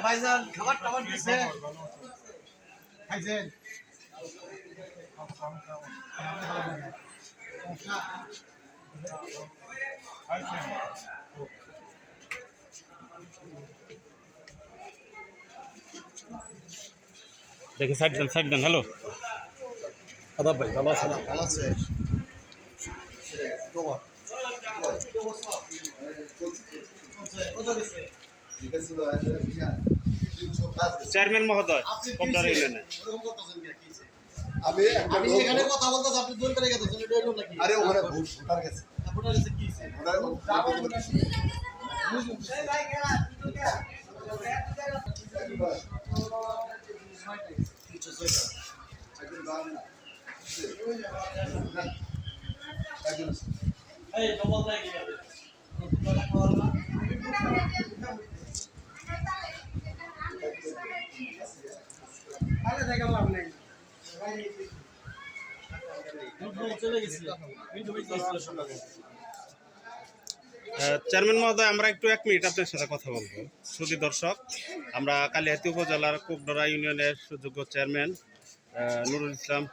ভাইজান খাবার টাবার দিছে খাইছেন দেখি সাইড দেন হ্যালো আদাব ভাই ভালো আছে না ভালো আছে চেয়ারম্যান মহোদয় কবদার ইউনিয়নে আমি এখানে কথা বলতেছি আপনি দূর করে গেছেন এটা হলো নাকি আরে ওখানে ভোটার গেছে ভোটার গেছে কি এই ভাই গেলা এই ডবল লাইক গেছে আরে দেখা লাভ নাই চেয়ারম্যান মহোদয় আমরা একটু 1 মিনিট আপনার সাথে কথা বলবো। সুধী দর্শক, আমরা কালিহাতী উপজেলার কোকডরা ইউনিয়নের সুযোগ্য চেয়ারম্যান নুরুল ইসলাম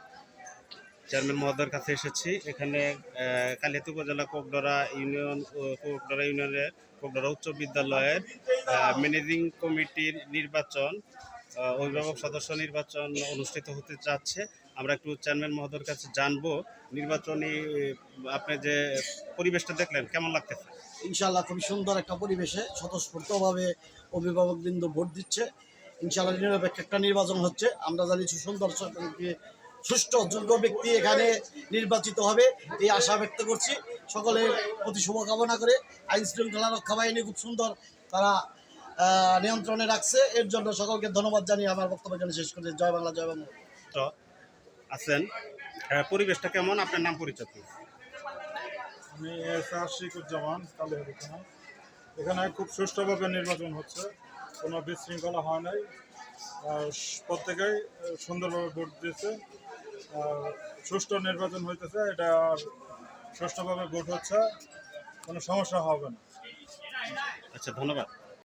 চেয়ারম্যান মহোদয়ের কাছে এসেছি। এখানে কালিহাতী উপজেলা কোকডরা ইউনিয়নের কোকডরা উচ্চ বিদ্যালয়ের ম্যানেজিং কমিটির নির্বাচন, অভিভাবক সদস্য নির্বাচন অনুষ্ঠিত হতে যাচ্ছে। আমরা একটু চেয়ারম্যান মহোদয়ের কাছে জানবো নির্বাচনী আপনি যে পরিবেশটা দেখলেন কেমন লাগতেছে? ইনশাআল্লাহ খুবই সুন্দর একটা পরিবেশে স্বতঃস্ফূর্তভাবে অভিভাবকবৃন্দ ভোট দিচ্ছে। ইনশাআল্লাহ নিরপেক্ষ একটা নির্বাচন হচ্ছে। আমরা জানি সুন্দর সুষ্ঠু যোগ্য ব্যক্তি এখানে নির্বাচিত হবে এই আশা ব্যক্ত করছি। সকলের প্রতি শুভকামনা করে আইন শৃঙ্খলা রক্ষা বাহিনী খুব সুন্দর তারা নিয়ন্ত্রণে রাখছে। এর জন্য সকলকে ধন্যবাদ জানিয়ে আমার বক্তব্য এখানে শেষ করছি। জয় বাংলা, জয় বাংলা। আছেন পরিবেশটা কেমন? আপনার নাম পরিচয়? আমি শিকুজ্জামান কালিহাতী থানা। এখানে খুব সুষ্ঠুভাবে নির্বাচন হচ্ছে, কোনো বিশৃঙ্খলা হয় নাই, প্রত্যেকেই সুন্দরভাবে ভোট দিয়েছে, সুষ্ঠু নির্বাচন হইতেছে। এটা সুষ্ঠুভাবে ভোট হচ্ছে, কোনো সমস্যা হবে না। আচ্ছা, ধন্যবাদ।